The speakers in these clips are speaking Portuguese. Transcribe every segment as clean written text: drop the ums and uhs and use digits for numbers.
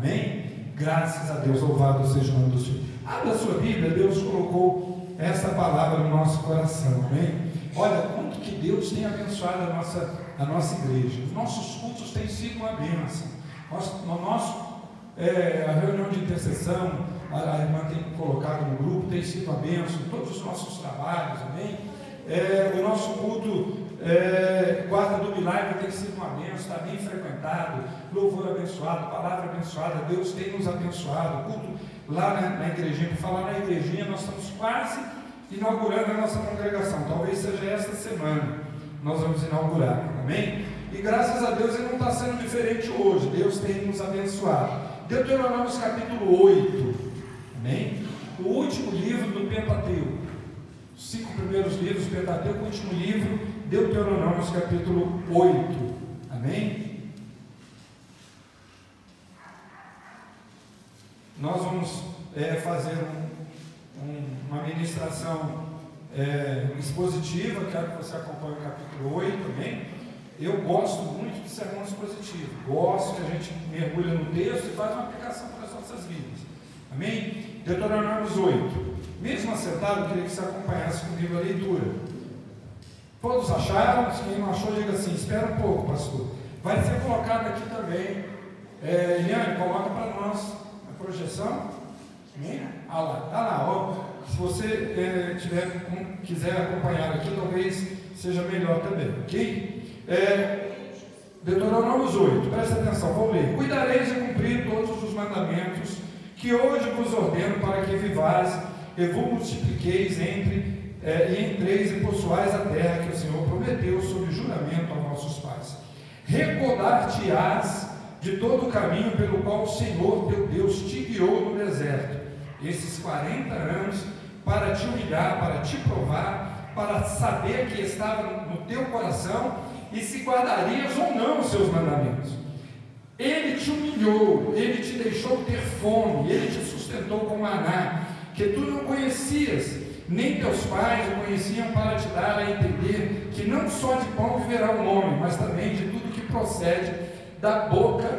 Amém? Graças a Deus, louvado seja o nome do Senhor. Abra a sua Bíblia, Deus colocou essa palavra no nosso coração, amém? Olha, quanto que Deus tem abençoado a nossa igreja. Os nossos cultos têm sido uma bênção. A reunião de intercessão, a irmã tem colocado no grupo, tem sido uma bênção. Todos os nossos trabalhos, amém? O nosso culto, Guarda do Milagre, tem sido uma bênção, está bem frequentado, louvor abençoado, palavra abençoada, Deus tem nos abençoado. O culto lá na igrejinha, por falar na igrejinha, nós estamos quase inaugurando a nossa congregação, talvez seja esta semana, nós vamos inaugurar, amém? E graças a Deus ele não está sendo diferente hoje, Deus tem nos abençoado. Deuteronômio capítulo 8, amém? O último livro do Pentateuco, os 5 primeiros livros do Pentateuco, o último livro, Deuteronômio capítulo 8, amém? Nós vamos fazer uma ministração expositiva, quero que você acompanhe o capítulo 8, amém? Eu gosto muito de sermão expositivo, gosto que a gente mergulha no texto e faz uma aplicação para as nossas vidas, amém? Deuteronômio 8, mesmo assentado, eu queria que você acompanhasse comigo a leitura. Todos acharam? Quem não achou, diga assim, espera um pouco, pastor. Vai ser colocado aqui também, Eliane, coloca para nós a projeção, amém? Ah lá, está lá, ó. Se você quiser acompanhar aqui, talvez seja melhor também, ok? Deuteronômio 8, presta atenção, vou ler. Cuidareis de cumprir todos os que hoje vos ordeno, para que vivais e vos multipliqueis e entreis e possuais a terra que o Senhor prometeu sob juramento aos nossos pais. Recordar-te-ás de todo o caminho pelo qual o Senhor teu Deus te guiou no deserto, esses 40 anos, para te humilhar, para te provar, para saber que estava no teu coração e se guardarias ou não os seus mandamentos. Ele te humilhou, ele te deixou ter fome, ele te sustentou com maná, que tu não conhecias, nem teus pais o conheciam, para te dar a entender que não só de pão viverá o homem, mas também de tudo que procede da boca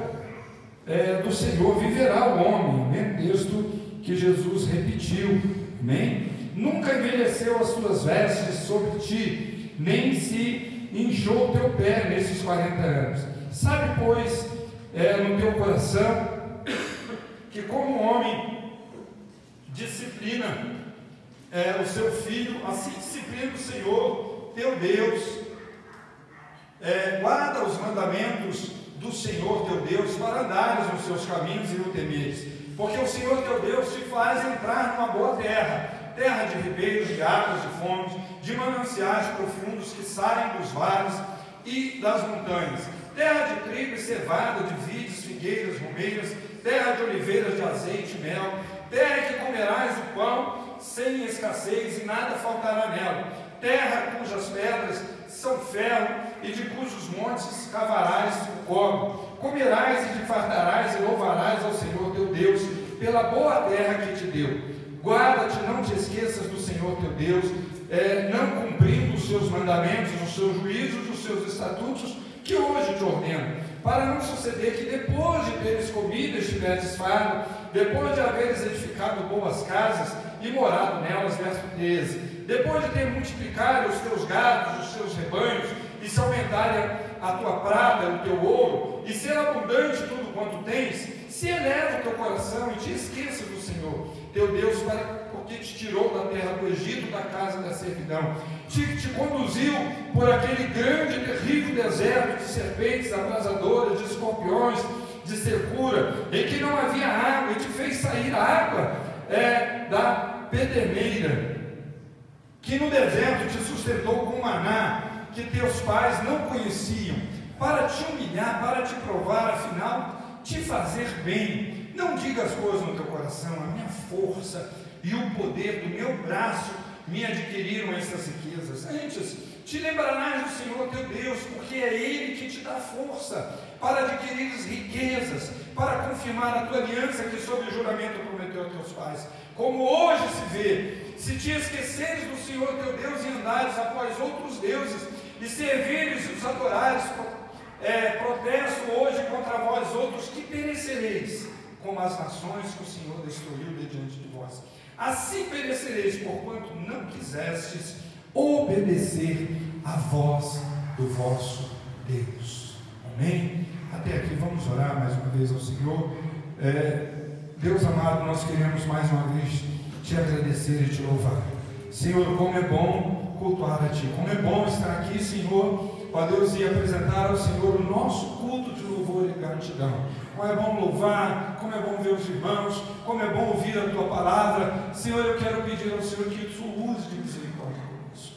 do Senhor viverá o homem, né? Texto que Jesus repetiu, amém? Nunca envelheceu as tuas vestes sobre ti, nem se inchou o teu pé nesses 40 anos. Sabe, pois, no teu coração, que como um homem disciplina o seu filho, assim disciplina o Senhor teu Deus. Guarda os mandamentos do Senhor teu Deus, para andares nos seus caminhos e o temeres, porque o Senhor teu Deus te faz entrar numa boa terra, terra de ribeiros, de águas, de fontes, de mananciais profundos que saem dos vales e das montanhas, terra de trigo e cevada, de vides, figueiras, romeiras, terra de oliveiras, de azeite e mel, terra em que comerás o pão sem escassez e nada faltará nela, terra cujas pedras são ferro e de cujos montes cavarás o cobre, comerás e te fartarás e louvarás ao Senhor teu Deus pela boa terra que te deu. Guarda-te, não te esqueças do Senhor teu Deus, não cumprindo os seus mandamentos, os seus juízos, os seus estatutos, que hoje te ordeno, para não suceder que depois de teres comido e estiveres farto, depois de haveres edificado boas casas e morado nelas, verso 13, depois de ter multiplicado os teus gados, os teus rebanhos, e se aumentarem a tua prata, o teu ouro, e ser abundante tudo quanto tens, se eleva o teu coração e te esqueça do Senhor teu Deus, porque te tirou da terra do Egito, da casa da servidão, te conduziu por aquele grande e terrível deserto de serpentes abrasadoras, de escorpiões, de secura, em que não havia água, e te fez sair a água da pederneira, que no deserto te sustentou com maná, que teus pais não conheciam, para te humilhar, para te provar, afinal, te fazer bem. Não diga as coisas no teu coração, a minha força e o poder do meu braço me adquiriram essas riquezas. Antes, te lembrarás do Senhor teu Deus, porque é Ele que te dá força para adquirir riquezas, para confirmar a tua aliança que sob juramento prometeu a teus pais. Como hoje se vê, se te esqueceres do Senhor teu Deus e andares após outros deuses, e servires e os adorares, protesto hoje contra vós outros, que perecereis, como as nações que o Senhor destruiu de diante de vós. Assim perecereis, porquanto não quisestes obedecer à voz do vosso Deus. Amém? Até aqui vamos orar mais uma vez ao Senhor. Deus amado, nós queremos mais uma vez te agradecer e te louvar. Senhor, como é bom cultuar a Ti, como é bom estar aqui, Senhor, ó Deus, e apresentar ao Senhor o nosso culto de louvor e gratidão. Como é bom louvar, como é bom ver os irmãos, como é bom ouvir a Tua palavra. Senhor, eu quero pedir ao Senhor que Tu use de misericórdia conosco.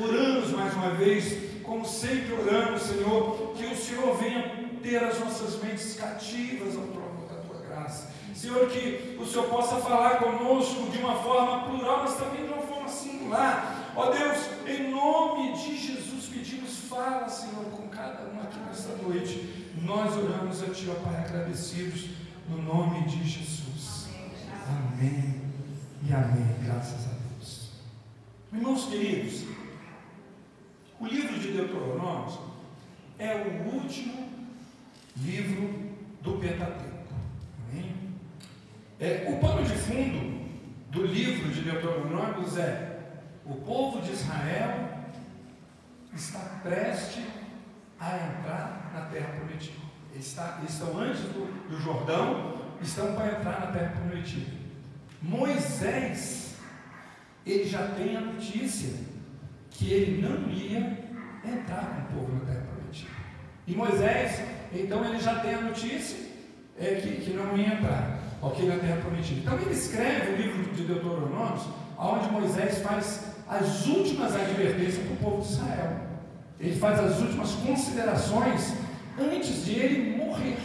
Oramos mais uma vez, como sempre oramos, Senhor, que o Senhor venha ter as nossas mentes cativas ao trono da Tua graça. Senhor, que o Senhor possa falar conosco de uma forma plural, mas também de uma forma singular. Ó Deus, em nome de Jesus pedimos, fala, Senhor, com cada um aqui nesta noite. Nós oramos a Ti, ó Pai, agradecidos no nome de Jesus. Amém e amém, graças a Deus. Irmãos queridos, o livro de Deuteronômio é o último livro do Pentateuco. Amém? O pano de fundo do livro de Deuteronômio é: o povo de Israel está prestes a entrar na terra prometida. Eles estão antes do Jordão, estão para entrar na terra prometida. Moisés, ele já tem a notícia que ele não ia entrar com o povo na terra prometida. E Moisés, então, ele já tem a notícia que não ia entrar, ok, na terra prometida. Então ele escreve o livro de Deuteronômio, onde Moisés faz as últimas advertências para o povo de Israel. Ele faz as últimas considerações antes de ele morrer.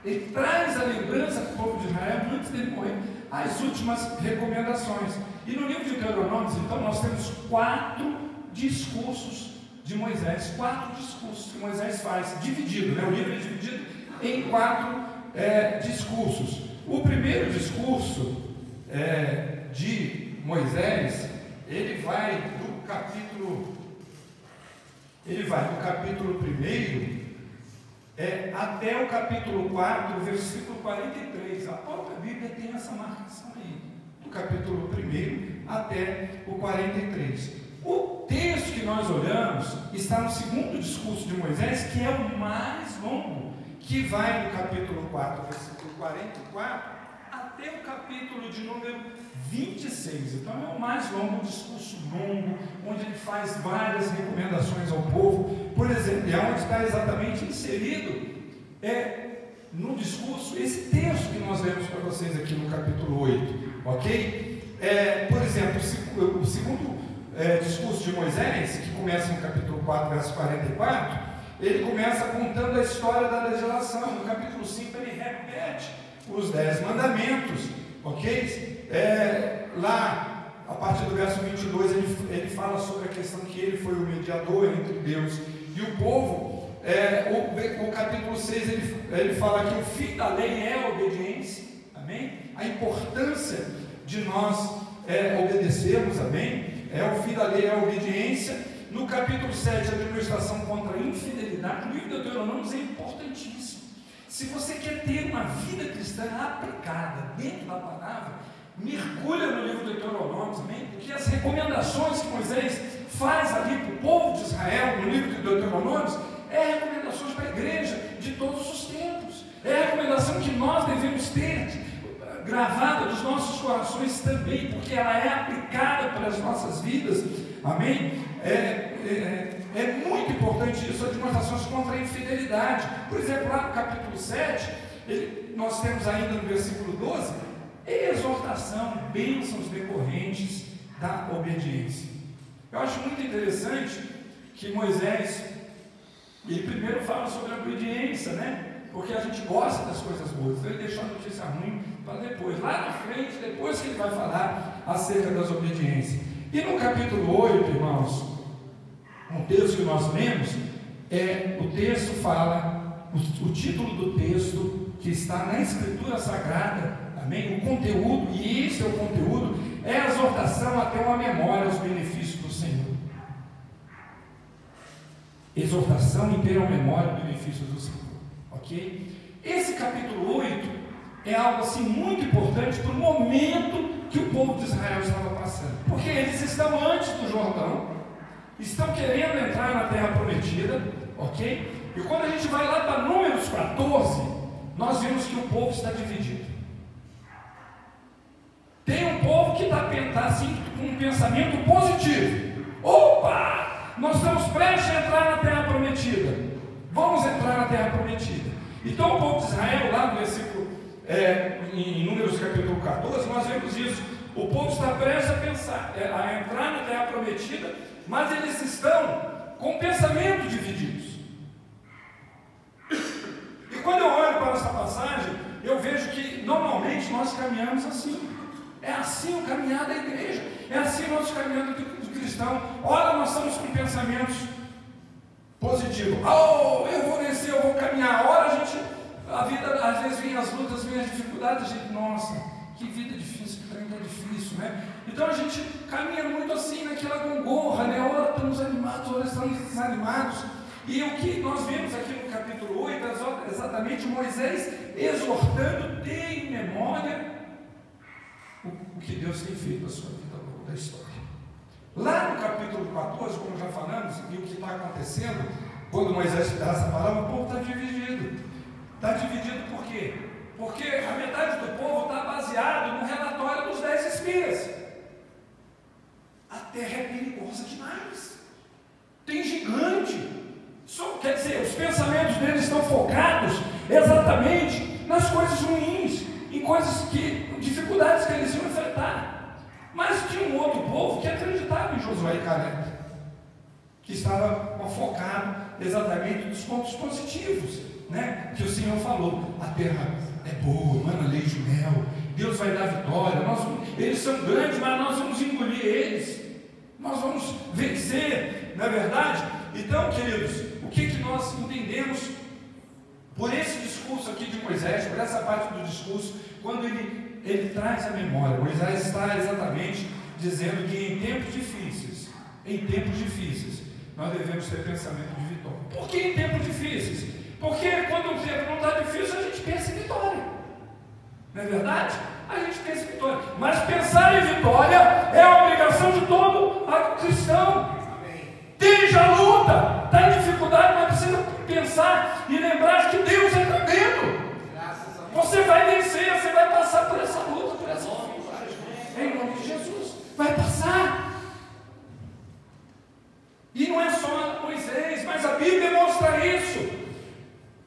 Ele traz a lembrança para o povo de Israel antes dele morrer, as últimas recomendações. E no livro de Deuteronômio, então, nós temos 4 discursos de Moisés, 4 discursos que Moisés faz, dividido, né? O livro é dividido em 4 discursos. O primeiro discurso de Moisés, ele vai do capítulo 1 até o capítulo 4, versículo 43. A própria Bíblia tem essa marcação aí, do capítulo 1 até o 43. O texto que nós olhamos está no segundo discurso de Moisés, que é o mais longo, que vai do capítulo 4, versículo 44, até o capítulo de número 26. Então é o mais longo, um discurso longo, onde ele faz várias recomendações ao povo. Por exemplo, é onde está exatamente inserido no discurso esse texto que nós lemos para vocês aqui no capítulo 8, ok? Por exemplo, o segundo discurso de Moisés, que começa no capítulo 4, verso 44, ele começa contando a história da legislação. No capítulo 5 ele repete os 10 mandamentos, ok? Lá, a partir do verso 22, ele fala sobre a questão que ele foi o mediador entre Deus e o povo. O capítulo 6, ele fala que o fim da lei é a obediência, amém? A importância de nós obedecermos, amém? O fim da lei é a obediência. No capítulo 7, a administração contra a infidelidade. O livro de Deuteronômio é importantíssimo. Se você quer ter uma vida cristã aplicada dentro da palavra, mergulha no livro de Deuteronômio, amém? Porque as recomendações que Moisés faz ali para o povo de Israel, no livro de Deuteronômio, recomendações para a igreja de todos os tempos. Recomendação que nós devemos ter gravada nos nossos corações também, porque ela é aplicada para as nossas vidas, amém? É muito importante isso, as demonstrações contra a infidelidade. Por exemplo, lá no capítulo 7, nós temos ainda no versículo 12, exortação, bênçãos decorrentes da obediência. Eu acho muito interessante que Moisés, ele primeiro fala sobre a obediência, né? Porque a gente gosta das coisas boas, então ele deixou a notícia ruim para depois, lá na frente, depois que ele vai falar acerca das obediências. E no capítulo 8, irmãos, um texto que nós lemos, o texto fala, o título do texto que está na Escritura Sagrada, amém? O conteúdo, e esse é o conteúdo, é a exortação até uma memória aos benefícios do Senhor. Exortação e ter a memória dos benefícios do Senhor, ok? Esse capítulo 8 é algo assim muito importante para o momento que o povo de Israel estava passando, porque eles estão antes do Jordão, estão querendo entrar na terra prometida, ok? E quando a gente vai lá para Números 14, nós vemos que o povo está dividido. Tem um povo que está assim, com um pensamento positivo. Opa! Nós estamos prestes a entrar na terra prometida. Vamos entrar na terra prometida. Então o povo de Israel, lá no versículo, em Números capítulo 14, nós vemos isso. O povo está prestes a pensar, a entrar na terra prometida, mas eles estão com pensamento divididos. E quando eu olho para essa passagem, eu vejo que normalmente nós caminhamos assim. É assim o caminhar da igreja, é assim o nosso caminhar do cristão. Ora, nós estamos com pensamentos positivos. Oh, eu vou vencer, eu vou caminhar. Ora, a vida, às vezes vem as lutas, vem as dificuldades, a gente, nossa, que vida difícil, que trem é difícil, né? Então a gente caminha muito assim, naquela gangorra, né? Ora estamos animados, ora estamos desanimados. E o que nós vemos aqui no capítulo 8, é exatamente Moisés exortando, ter em memória o que Deus tem feito na sua vida ao longo da história. Lá no capítulo 14, como já falamos, e o que está acontecendo, quando Moisés dá essa palavra, o povo está dividido. Está dividido por quê? Porque a metade do povo está baseado no relatório dos 10 espias. A terra é perigosa demais. Tem gigante. Quer dizer, os pensamentos deles estão focados exatamente nas coisas ruins, em coisas dificuldades que eles iam enfrentar. Mas tinha um outro povo que acreditava em Josué e Caleb, que estava focado exatamente nos pontos positivos, né? Que o Senhor falou: a terra é boa, mana leite e mel, Deus vai dar vitória, eles são grandes, mas nós vamos engolir eles, nós vamos vencer, não é verdade? Então, queridos, o que nós entendemos por esse discurso aqui de Moisés, por essa parte do discurso, quando ele traz a memória? Moisés está exatamente dizendo que em tempos difíceis, nós devemos ter pensamento de vitória. Por que em tempos difíceis? Porque quando o tempo não está difícil, a gente pensa em vitória, não é verdade? A gente pensa em vitória, mas pensar em vitória é a obrigação de todo cristão. Esteja a luta, está em dificuldade, mas precisa pensar e lembrar que Deus é tremendo. Você vai vencer, você vai passar por essa luta, por essa dificuldade. Em nome de Jesus, vai passar. E não é só Moisés, mas a Bíblia mostra isso.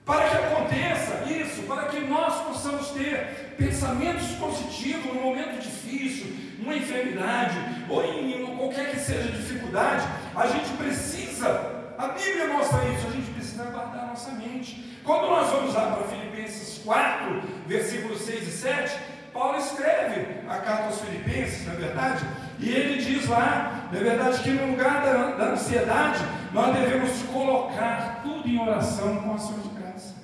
Para que aconteça isso, para que nós possamos ter pensamentos positivos no momento difícil, numa enfermidade, ou em qualquer que seja dificuldade, a gente precisa, a Bíblia mostra isso, a gente precisa guardar a nossa mente. Quando nós vamos lá para Filipenses 4, versículos 6 e 7, Paulo escreve a carta aos Filipenses, na verdade, e ele diz lá, na verdade, que no lugar da ansiedade, nós devemos colocar tudo em oração com ação de graça.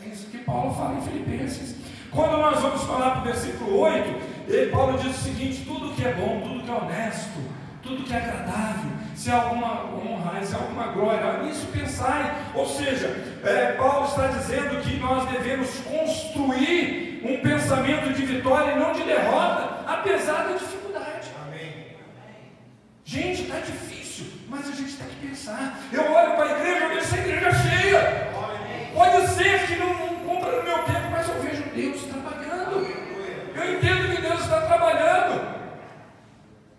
É isso que Paulo fala em Filipenses. Quando nós vamos falar para o versículo 8, Paulo diz o seguinte: tudo que é bom, tudo que é honesto, tudo que é agradável, se há alguma honra, se há alguma glória, nisso pensai. Ou seja, Paulo está dizendo que nós devemos construir um pensamento de vitória e não de derrota, apesar da dificuldade. Amém. Gente, está difícil, mas a gente tem que pensar. Eu olho para a igreja, eu vejo essa igreja cheia. Pode ser que não cumpra no meu tempo, mas eu vejo Deus trabalhando. Eu entendo que Deus está trabalhando.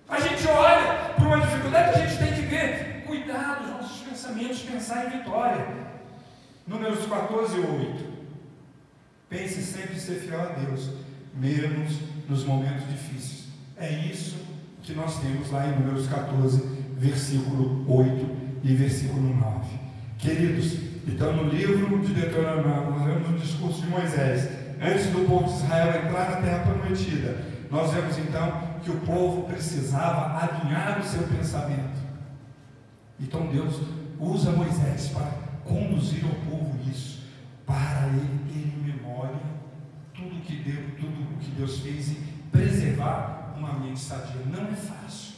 A gente olha para uma dificuldade, a gente tem que ver, cuidar dos nossos pensamentos, pensar em vitória. Números 14, 8. Pense sempre em ser fiel a Deus, mesmo nos momentos difíceis. É isso que nós temos lá em Números 14, versículo 8 e versículo 9. Queridos, então no livro de Deuteronômio, nós vemos o discurso de Moisés, antes do povo de Israel entrar na terra prometida. Nós vemos então que o povo precisava alinhar o seu pensamento. Então Deus usa Moisés para conduzir ao povo isso, para ele ter em memória tudo o que Deus fez e preservar uma mente sadia. Não é fácil.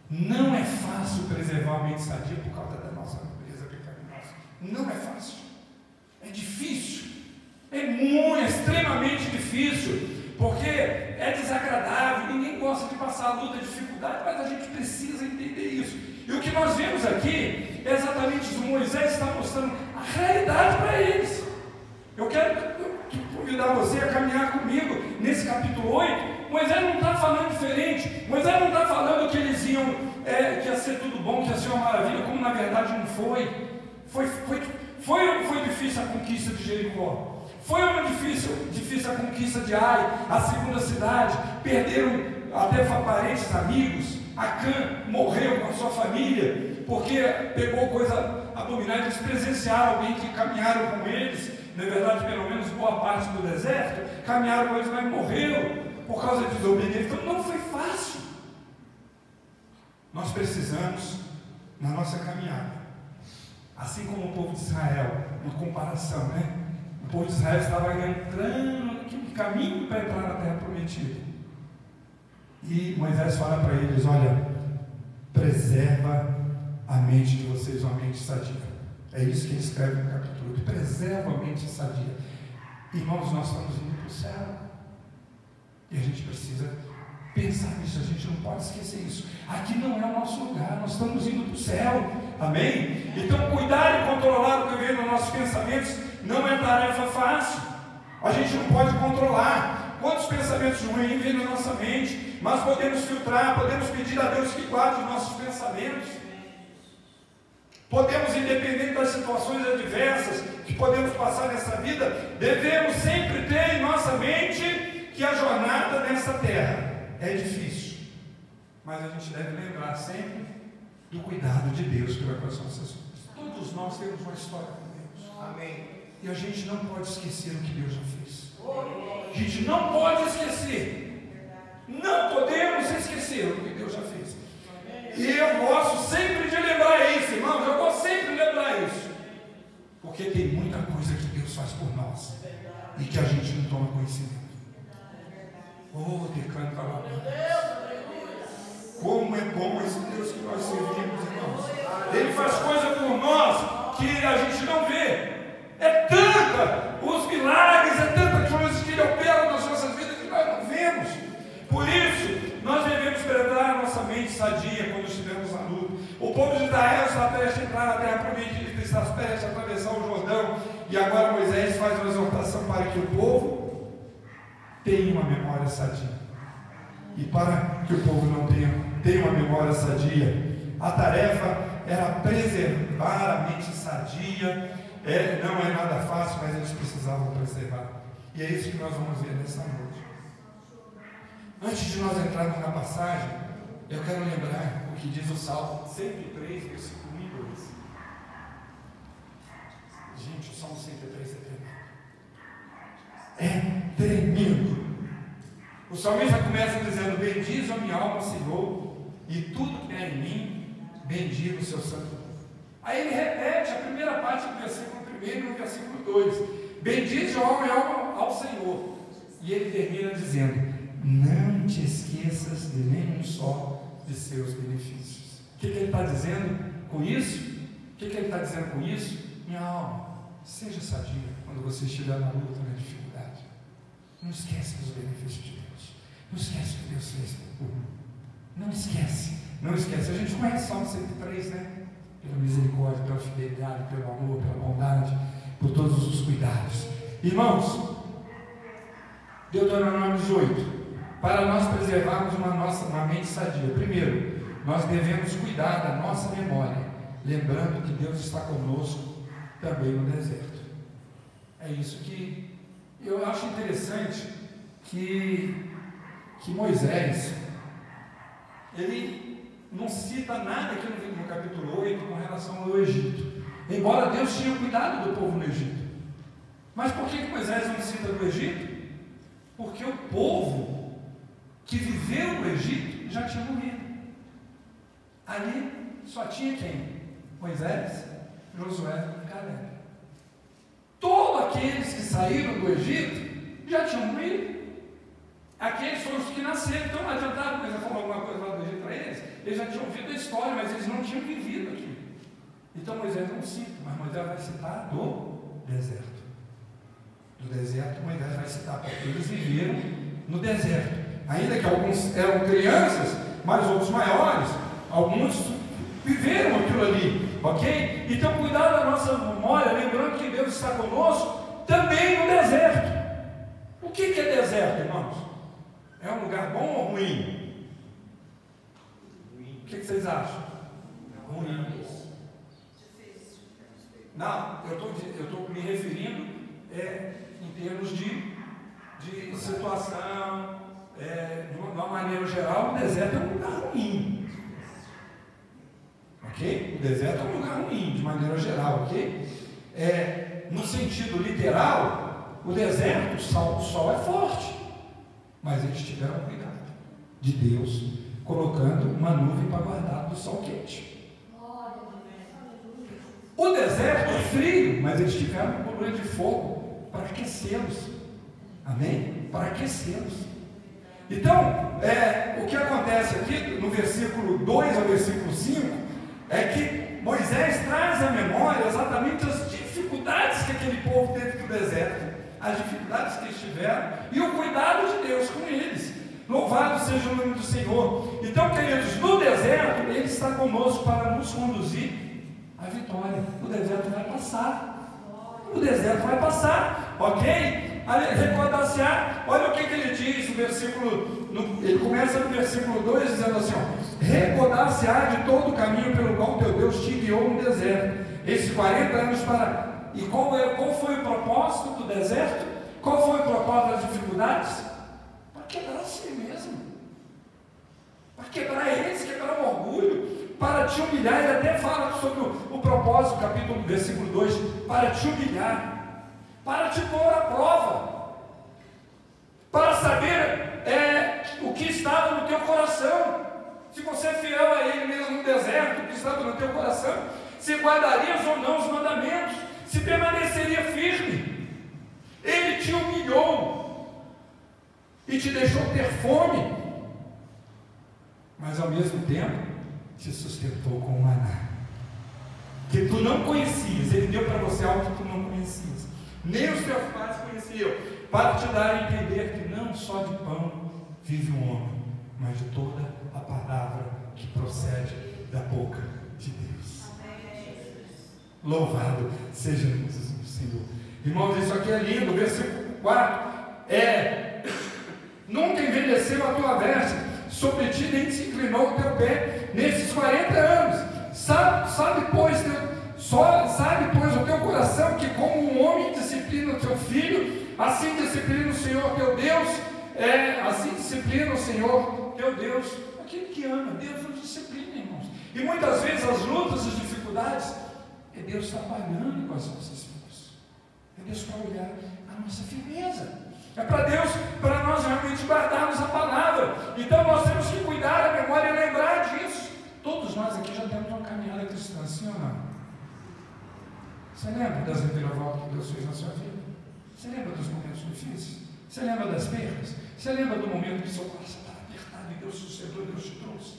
Não é fácil preservar a mente sadia por causa da nossa natureza pecaminosa. Não é fácil. É difícil. É extremamente difícil, porque é desagradável, ninguém gosta de passar a luta, a dificuldade, mas a gente precisa entender isso. E o que nós vemos aqui é exatamente isso. Moisés está mostrando a realidade para eles. Eu quero convidar você a caminhar comigo nesse capítulo 8. Moisés não está falando diferente. Moisés não está falando que eles iam, que ia ser tudo bom, que ia ser uma maravilha, como na verdade não foi. Foi difícil a conquista de Jericó. Foi uma difícil a conquista de Ai, a segunda cidade. Perderam até parentes, amigos. Acã morreu com a sua família, porque pegou coisa abominável. Eles presenciaram alguém que caminharam com eles, na verdade, pelo menos boa parte do deserto, caminharam com eles, mas morreram por causa de desobediência. Então não foi fácil. Nós precisamos, na nossa caminhada, assim como o povo de Israel, uma comparação, né? O povo de Israel estava entrando naquele caminho para entrar na terra prometida. E Moisés fala para eles: olha, preserva a mente de vocês, uma mente sadia. É isso que ele escreve no capítulo 8: preserva a mente sadia. Irmãos, nós estamos indo para o céu, e a gente precisa pensar nisso, a gente não pode esquecer isso. Aqui não é o nosso lugar, nós estamos indo para o céu, amém? Então cuidar e controlar o que vem nos nossos pensamentos não é tarefa fácil. A gente não pode controlar quantos pensamentos ruins vêm na nossa mente, mas podemos filtrar, podemos pedir a Deus que guarde os nossos pensamentos. Podemos, independente das situações adversas que podemos passar nessa vida, devemos sempre ter em nossa mente que a jornada nessa terra é difícil, mas a gente deve lembrar sempre do cuidado de Deus pelas nossas vidas. Todos nós temos uma história com Deus. Amém. E a gente não pode esquecer o que Deus já fez. A gente não pode esquecer. Não podemos esquecer o que Deus já fez. E eu gosto sempre de lembrar isso, irmãos. Eu gosto sempre de lembrar isso. Porque tem muita coisa que Deus faz por nós e que a gente não toma conhecimento. Oh, decanta lá. Como é bom esse Deus que nós servimos, irmãos. Ele faz coisa por nós que a gente não vê. É tanta os milagres, é tanta coisa que Ele opera nas nossas vidas que nós não vemos. Por isso, nós devemos preparar a nossa mente sadia quando estivermos na luta. O povo de Israel está prestes a entrar na terra prometida, está prestes a atravessar o Jordão, e agora Moisés faz uma exortação para que o povo tenha uma memória sadia. E para que o povo não tenha uma memória sadia, a tarefa era preservar a mente sadia. Não é nada fácil, mas eles precisavam preservar. E é isso que nós vamos ver nessa noite. Antes de nós entrarmos na passagem, eu quero lembrar o que diz o Salmo 103, versículo 1 e 2. Gente, o Salmo 103 é tremendo. É tremendo. O salmista começa dizendo: bendize a minha alma, Senhor, e tudo que é em mim, bendiga o seu santo nome. Aí ele repete a primeira parte do versículo 1 e no versículo 2: bendize a alma ao Senhor. E ele termina dizendo: não te esqueças de nenhum só de seus benefícios. O que ele está dizendo com isso? O que ele está dizendo com isso? Minha alma, seja sadia quando você estiver na luta, na dificuldade. Não esquece dos benefícios de Deus. Não esquece o que Deus fez por mim. Não esquece. Não esquece. A gente conhece o Salmo 103, né? Pela misericórdia, pela fidelidade, pelo amor, pela bondade, por todos os cuidados. Irmãos, Deuteronômio 18. Para nós preservarmos uma mente sadia, primeiro, nós devemos cuidar da nossa memória, lembrando que Deus está conosco também no deserto. É isso que eu acho interessante, que Moisés, ele não cita nada aqui no capítulo 8 com relação ao Egito, embora Deus tinha cuidado do povo no Egito. Mas por que Moisés não cita do Egito? Porque o povo que viveu no Egito já tinha morrido. Ali só tinha quem? Moisés, Josué e Caleb. Todos aqueles que saíram do Egito já tinham morrido. Aqueles foram os que nasceram. Então não adiantava Moisés falar alguma coisa lá do Egito para eles. Eles já tinham ouvido a história, mas eles não tinham vivido aquilo. Então Moisés não cita, mas Moisés vai citar do deserto. do deserto, Moisés vai citar, porque eles viveram no deserto. Ainda que alguns eram crianças, mas outros maiores, alguns viveram aquilo ali, ok? Então, cuidado da nossa memória, lembrando que Deus está conosco também no deserto. O que é deserto, irmãos? É um lugar bom ou ruim? O que vocês acham? Ruim. Não, eu estou me referindo em termos de situação, de uma maneira geral, o deserto é um lugar ruim. Ok? O deserto é um lugar ruim, de maneira geral, ok? No sentido literal, o deserto, o sol é forte, mas eles tiveram cuidado de Deus, colocando uma nuvem para guardar do sol quente. O deserto é frio, mas eles tiveram um coluna de fogo para aquecê-los. Amém? Para aquecê-los. Então, o que acontece aqui no versículo 2 ao versículo 5 é que Moisés traz à memória exatamente as dificuldades que aquele povo teve no deserto, as dificuldades que eles tiveram e o cuidado de Deus com eles. Louvado seja o nome do Senhor. Então, queridos, no deserto Ele está conosco para nos conduzir à vitória. O deserto vai passar. O deserto vai passar, ok? Recordar-se-á, olha o que ele diz no versículo, ele começa no versículo 2 dizendo assim: recordar-se-á de todo o caminho pelo qual teu Deus te guiou no deserto, esses 40 anos para. E qual foi o propósito do deserto? Qual foi o propósito das dificuldades? Para quebrar si mesmo, para quebrar eles, quebrar o orgulho, para te humilhar. Ele até fala sobre o propósito, capítulo, versículo 2, para te humilhar, para te pôr à prova, para saber o que estava no teu coração. Se você é fiel a Ele mesmo no deserto, o que estava no teu coração, se guardarias ou não os mandamentos, se permaneceria firme. Ele te humilhou e te deixou ter fome, mas ao mesmo tempo te sustentou com maná, que tu não conhecias. Ele deu para você algo que tu não conhecias, nem os teus pais conheciam, para te dar a entender que não só de pão vive o homem, mas de toda a palavra que procede da boca de Deus. Louvado seja o Senhor. Irmãos, isso aqui é lindo. Versículo 4 nunca envelheceu a tua veste, sobre ti nem se inclinou o teu pé nesses 40 anos. Sabe, pois, o teu coração que como um homem disciplina o teu filho, assim disciplina o Senhor teu Deus, assim disciplina o Senhor teu Deus, aquele que ama. Deus nos disciplina, irmãos. E muitas vezes as lutas, as dificuldades, é Deus trabalhando com as nossas vidas, é Deus para olhar a nossa firmeza, é para nós realmente guardarmos a palavra. Então nós temos que cuidar da memória e lembrar disso. Todos nós aqui já temos uma caminhada cristã, sim ou não? Você lembra das reviravoltas que Deus fez na sua vida? Você lembra dos momentos difíceis? Você lembra das perdas? Você lembra do momento que seu coração estava apertado e Deus sucedeu, Deus te trouxe?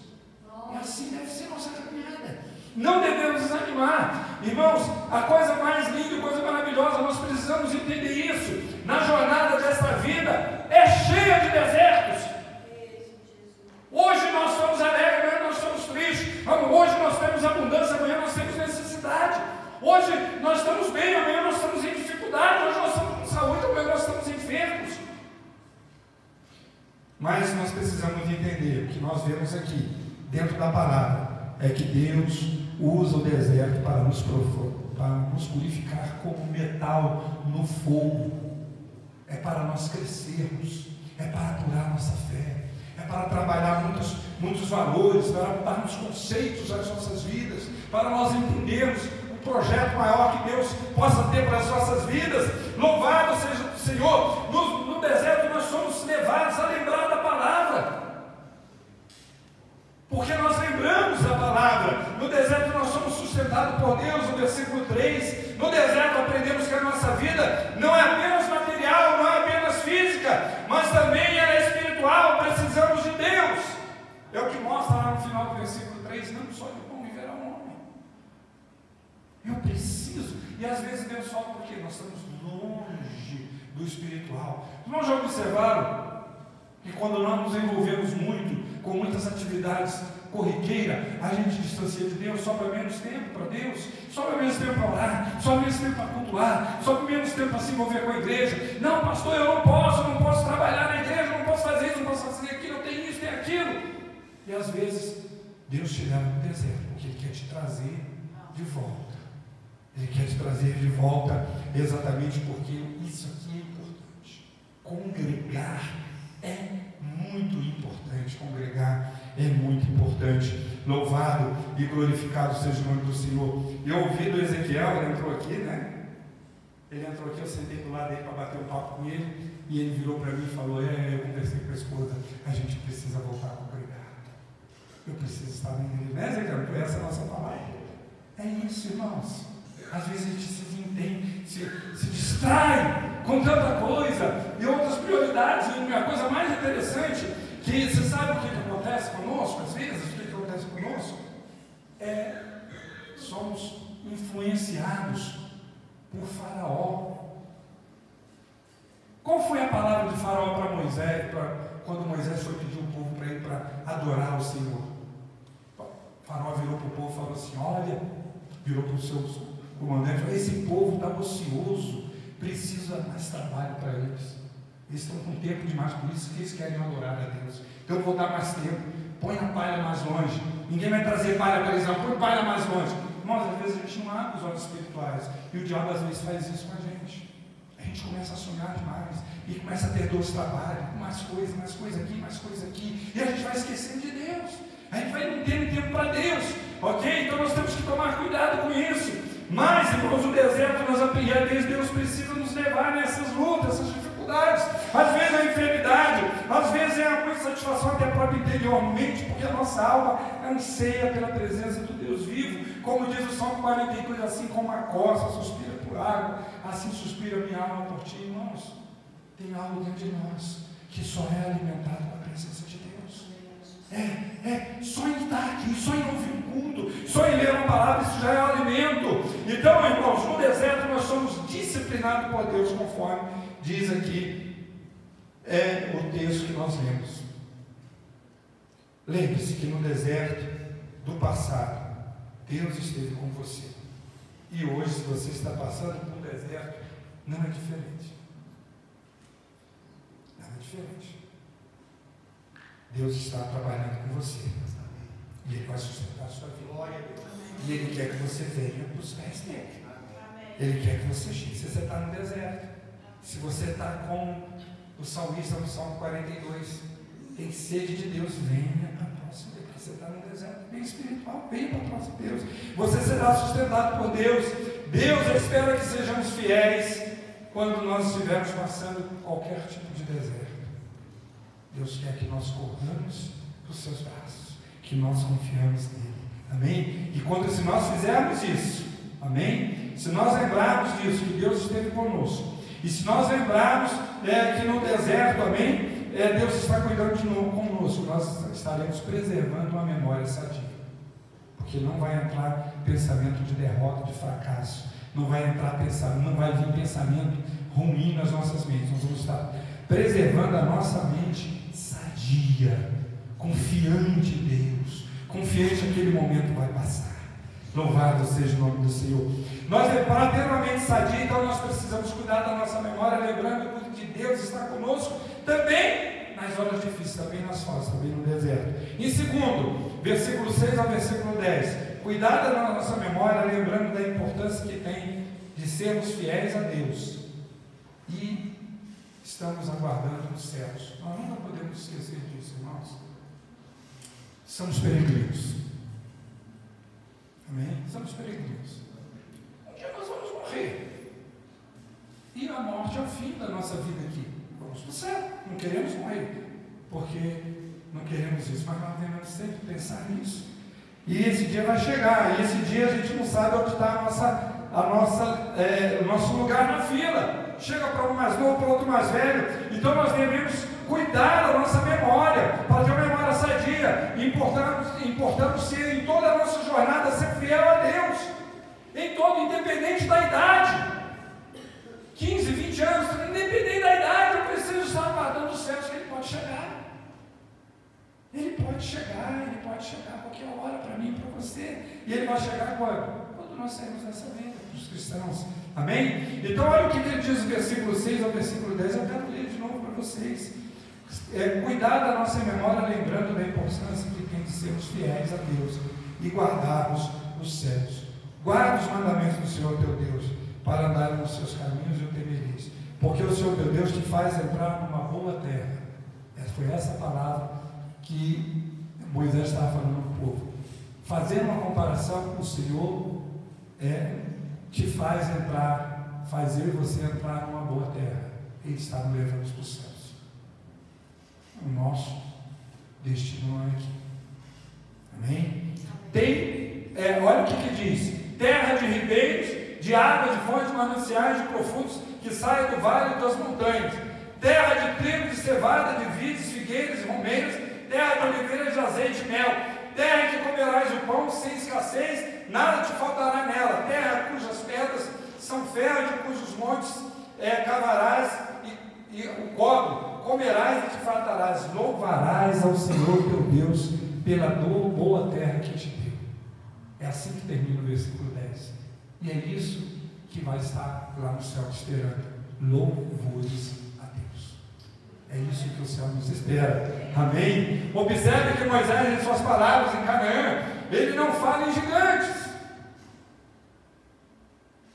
E assim deve ser nossa caminhada. Não devemos desanimar. Irmãos, a coisa mais linda e coisa maravilhosa, nós precisamos entender isso. Na jornada desta vida é cheia de desertos. Hoje nós somos alegres, amanhã nós somos tristes. Hoje nós temos abundância, amanhã nós temos necessidade. Hoje nós estamos bem, amanhã nós estamos em dificuldade. Hoje nós estamos com saúde, amanhã nós estamos enfermos. Mas nós precisamos entender o que nós vemos aqui dentro da palavra é que Deus usa o deserto para nos purificar como metal no fogo. É para nós crescermos, é para apurar nossa fé, é para trabalhar muitos valores, para darmos conceitos às nossas vidas, para nós entendermos o projeto maior que Deus possa ter para as nossas vidas. Louvado seja o Senhor. No deserto nós somos levados a lembrar da palavra, porque nós lembramos da palavra. No deserto nós somos sustentados por Deus, no versículo 3. No deserto aprendemos que a nossa vida não é apenas material, não é apenas física, mas também ela é espiritual. Precisamos de Deus. É o que mostra lá no final do versículo 3: não só de pão viverá o homem. Eu preciso. E às vezes Deus fala, porque nós estamos longe do espiritual. Nós já observaram que quando nós nos envolvemos muito com muitas atividades corriqueiras, a gente distancia de Deus, sobra menos tempo para Deus, sobra menos tempo para orar, sobra menos tempo para cultuar, sobra menos tempo para se envolver com a igreja. Não, pastor, eu não posso trabalhar na igreja, não posso fazer isso, não posso fazer aquilo, eu tenho isso, tenho aquilo. E às vezes Deus te leva no deserto, porque Ele quer te trazer de volta. Ele quer te trazer de volta exatamente porque isso aqui é importante. Congregar é muito importante. Congregar é muito importante. Louvado e glorificado seja o nome do Senhor. Eu ouvi do Ezequiel, ele entrou aqui, né? Ele entrou aqui, eu sentei do lado dele para bater um papo com ele, e ele virou para mim e falou: eu conversei com a esposa, a gente precisa voltar a congregar. Eu preciso estar na igreja, né, Ezequiel? Essa é a nossa palavra. É isso, irmãos. Às vezes a gente se distrai com tanta coisa e outras prioridades. E a coisa mais interessante, que você sabe o que acontece conosco, às vezes, o que acontece conosco, somos influenciados por Faraó. Qual foi a palavra de Faraó para Moisés, quando Moisés foi pedir o povo para ir para adorar o Senhor? Faraó virou para o povo e falou assim: olha, virou para os seus comandantes, falou: esse povo está ocioso, precisa mais trabalho para eles. Eles estão com tempo demais, por isso que eles querem adorar a Deus. Então eu vou dar mais tempo, põe a palha mais longe. Ninguém vai trazer palha para eles, não, põe palha mais longe. Irmãos, às vezes a gente não abre os olhos espirituais, e o diabo às vezes faz isso com a gente. A gente começa a sonhar demais, e começa a ter dor de trabalho, mais coisa aqui, e a gente vai esquecendo de Deus. A gente vai não tendo tempo para Deus, ok? Então nós temos que tomar cuidado com isso. Mas, irmãos, o deserto, Deus precisa nos levar nessas lutas, essas dificuldades. Às vezes é a enfermidade, às vezes é uma insatisfação até própria interiormente, porque a nossa alma anseia pela presença do Deus vivo. Como diz o Salmo 42, assim como a corça suspira por água, assim suspira minha alma por ti. Irmãos, tem algo dentro de nós que só é alimentado com a presença de Deus. Só em estar aqui, só em ouvir um culto, só em ler uma palavra, isso já é um alimento. Então, irmãos, no deserto nós somos disciplinados por Deus, conforme diz aqui o texto que nós lemos. Lembre-se que no deserto do passado, Deus esteve com você. E hoje, se você está passando por um deserto, não é diferente. Não é diferente. Deus está trabalhando com você. E Ele vai sustentar a sua vida. E Ele quer que você venha para os pés dele. Ele quer que você chegue. Se você está no deserto, se você está com o salmista no Salmo 42, tem sede de Deus, venha para a próxima dele. Você está no deserto bem espiritual, venha para a próxima de Deus. Você será sustentado por Deus. Deus espera que sejamos fiéis quando nós estivermos passando qualquer tipo de deserto. Deus quer que nós corramos para os seus braços, que nós confiamos nele, amém? E se nós fizermos isso, amém? Se nós lembrarmos disso, que Deus esteve conosco, e se nós lembrarmos que no deserto, amém? Deus está cuidando de novo conosco, nós estaremos preservando uma memória sadia, porque não vai entrar pensamento de derrota, de fracasso, não vai vir pensamento ruim nas nossas mentes. Nós vamos estar preservando a nossa mente sadia, confiante em Deus, confiante que aquele momento vai passar. Louvado seja o nome do Senhor. Para ter uma mente sadia, então nós precisamos cuidar da nossa memória, lembrando que Deus está conosco também nas horas difíceis, também nas fases, também no deserto. Em segundo, versículo 6 ao versículo 10, cuidar da nossa memória, lembrando da importância que tem de sermos fiéis a Deus e estamos aguardando os céus. Nós nunca podemos esquecer disso, irmãos. Somos peregrinos. Amém? Somos peregrinos. Um dia nós vamos morrer. E a morte é o fim da nossa vida aqui. Vamos para o céu. Não queremos morrer, porque não queremos isso, mas nós devemos sempre pensar nisso. E esse dia vai chegar. E esse dia a gente não sabe onde está o nosso lugar na fila. Chega para um mais novo, para outro mais velho. Então nós devemos cuidar da nossa memória, para ter uma memória sadia. Importando ser em toda a nossa jornada ser fiel a Deus, independente da idade. 15, 20 20 anos, independente da idade, eu preciso estar aguardando os céus, que Ele pode chegar. Ele pode chegar a qualquer hora para mim e para você. E Ele vai chegar quando nós sairmos dessa vida, para os cristãos. Amém? Então olha o que Ele diz no versículo 6 ao versículo 10, eu quero ler de novo para vocês. Cuidar da nossa memória, lembrando da importância que tem de sermos fiéis a Deus e guardarmos os céus. Guarda os mandamentos do Senhor teu Deus, para andar nos seus caminhos e o temereis. Porque o Senhor teu Deus te faz entrar numa boa terra. Foi essa palavra que Moisés estava falando para o povo. Fazendo uma comparação, o Senhor te faz entrar, faz eu e você entrar numa boa terra. Ele está nos levando para os céus. O nosso destino é aqui. Amém? Olha o que diz: terra de ribeiros, de águas, de fontes, de mananciais, de profundos, que saem do vale e das montanhas, terra de trigo, de cevada, de vides, figueiras e romeiras, terra de oliveiras, de azeite e mel, terra em que comerás o pão sem escassez, nada te faltará nela, terra cujas pedras são ferro, de cujos montes cavarás e o cobre, comerás e te fartarás, louvarás ao Senhor teu Deus pela boa terra que te deu. É assim que termina o versículo 10. E é isso que vai estar lá no céu te esperando. Louvores a Deus. É isso que o céu nos espera. Amém? Observe que Moisés, em suas palavras em Canaã, ele não fala em gigantes.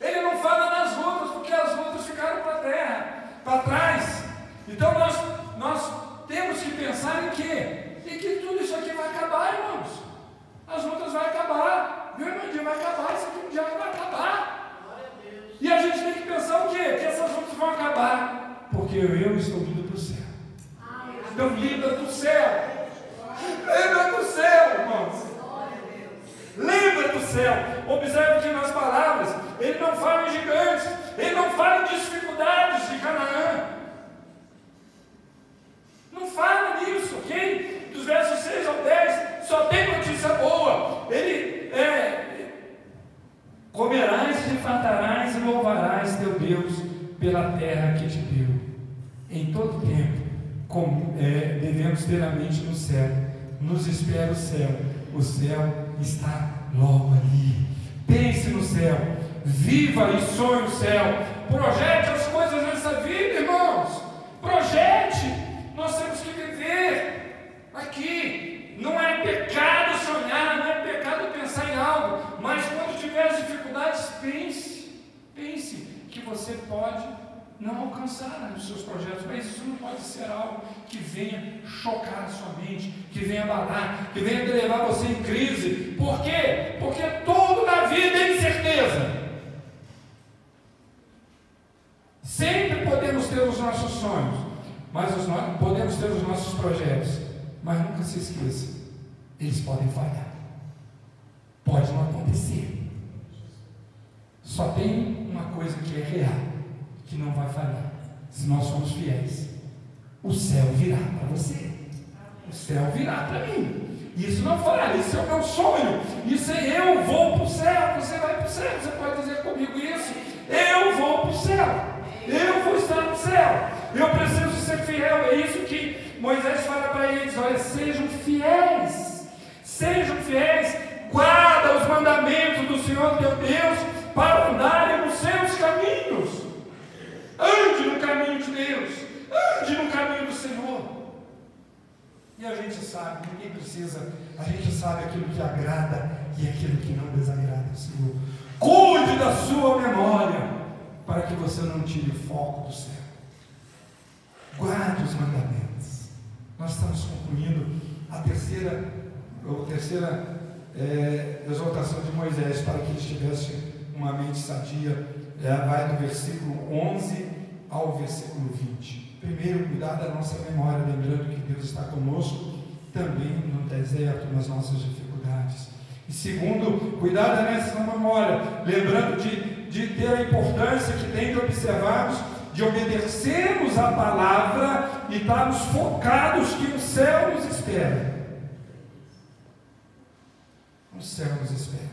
Ele não fala nas lutas, porque as lutas ficaram para trás. Então nós temos que pensar em quê? Em que tudo isso aqui vai acabar, irmãos. As lutas vão acabar. Meu irmão, um dia vai acabar, isso aqui um dia vai acabar. E a gente tem que pensar o quê? Que essas lutas vão acabar. Porque eu estou indo para o céu. Então, lembra do céu. Lembra do céu, irmãos. Lembra do céu. Observe que nas palavras, ele não fala em gigantes, ele não fala em dificuldades de Canaã. Não fala nisso, ok? Dos versos 6 ao 10, só tem notícia boa. Comerás, te fartarás e louvarás teu Deus pela terra que te deu. Em todo tempo, devemos ter a mente no céu. Nos espera o céu. O céu está logo ali. Pense no céu. Viva e sonhe o céu. Projete as coisas nessa vida, irmãos. Projete. Nós temos que viver aqui. Não é pecado sonhar, não é pecado pensar em algo, mas quando tiver as dificuldades, pense que você pode não alcançar os seus projetos, mas isso não pode ser algo que venha chocar a sua mente, que venha abalar, que venha levar você em crise. Por quê? Porque tudo na vida é incerteza. Sempre podemos ter os nossos sonhos, podemos ter os nossos projetos, mas nunca se esqueça, eles podem falhar, pode não acontecer. Só tem uma coisa que é real, que não vai falhar, se nós somos fiéis. O céu virá para você, o céu virá para mim. Isso não falha, isso é o meu sonho, isso é eu vou para o céu. Você vai para o céu, você pode dizer comigo isso: eu vou para o céu, eu vou estar no céu. Eu preciso ser fiel. É isso que Moisés fala para eles: olha, sejam fiéis, guarda os mandamentos do Senhor teu Deus para andarem nos seus caminhos. Ande no caminho de Deus, ande no caminho do Senhor. E a gente sabe, ninguém precisa, a gente sabe aquilo que agrada e aquilo que não desagrada ao Senhor. Cuide da sua memória, para que você não tire o foco do céu. Guarde os mandamentos. Nós estamos concluindo a terceira exortação de Moisés para que ele tivesse uma mente sadia. Vai do versículo 11 ao versículo 20. Primeiro, cuidar da nossa memória, lembrando que Deus está conosco também no deserto, nas nossas dificuldades. E segundo, cuidar da nossa memória, lembrando de ter a importância que tem de observarmos, de obedecermos a palavra e estarmos focados que o céu nos espera. O céu nos espera.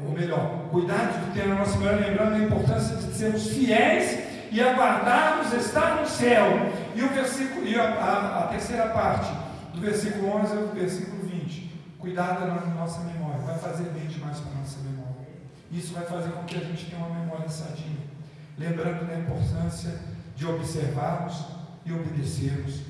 ou melhor, cuidar de ter a nossa memória, lembrando a importância de sermos fiéis e aguardarmos estar no céu. E o versículo, a terceira parte, do versículo 11 ao versículo 20, cuidar da nossa memória, vai fazer bem demais para a nossa memória. Isso vai fazer com que a gente tenha uma memória sadia, lembrando da importância de observarmos e obedecermos.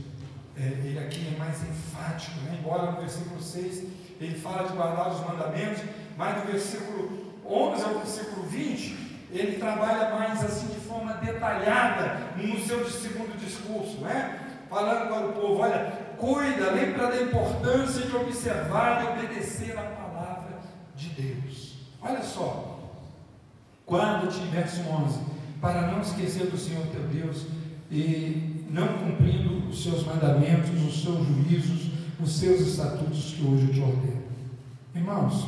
Ele aqui é mais enfático, né? Embora no versículo 6 ele fala de guardar os mandamentos, mas no versículo 11 ao versículo 20 ele trabalha mais assim de forma detalhada no seu segundo discurso, né? Falando para o povo: olha, cuida, lembra da importância de observar e obedecer a palavra de Deus. Olha só, guarda-te, verso 11, para não esquecer do Senhor teu Deus, e não cumprindo os seus mandamentos, os seus juízos, os seus estatutos que hoje eu te ordeno. Irmãos,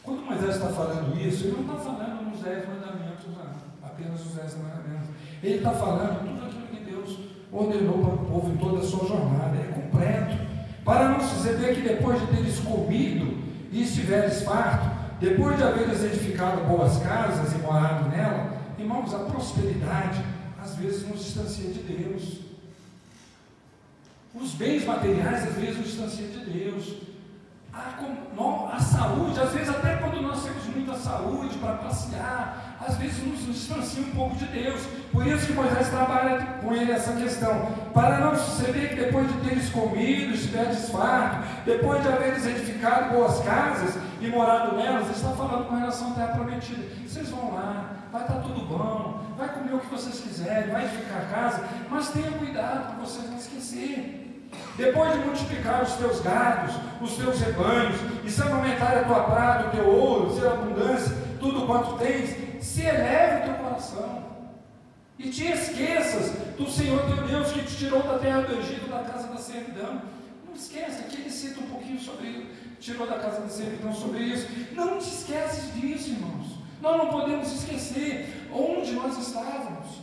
quando Moisés está falando isso, ele não está falando nos 10 mandamentos, não, apenas os 10 mandamentos. Ele está falando tudo aquilo que Deus ordenou para o povo em toda a sua jornada, é completo, para não suceder que depois de teres comido e estiveres farto, depois de haveres edificado boas casas e morado nela, irmãos, a prosperidade às vezes nos distancia de Deus, os bens materiais às vezes nos distanciam de Deus, a saúde, às vezes até quando nós temos muita saúde para passear, às vezes nos distancia um pouco de Deus. Por isso que Moisés trabalha com ele essa questão, para não suceder que depois de teres comido, estiveres farto, depois de haveres edificado boas casas e morado nelas, ele está falando com relação à terra prometida. Vocês vão lá, vai estar tudo bom, vai comer o que vocês quiserem, vai edificar a casa, mas tenha cuidado para vocês não esquecerem. Depois de multiplicar os teus gados, os teus rebanhos, e se aumentar a tua prata, o teu ouro, ser abundância, tudo quanto tens, se eleve o teu coração, e te esqueças do Senhor teu Deus, que te tirou da terra do Egito, da casa da servidão. Não esqueça, aqui ele cita um pouquinho sobre, tirou da casa da servidão, sobre isso. Não te esqueces disso, irmãos. Nós não podemos esquecer onde nós estávamos.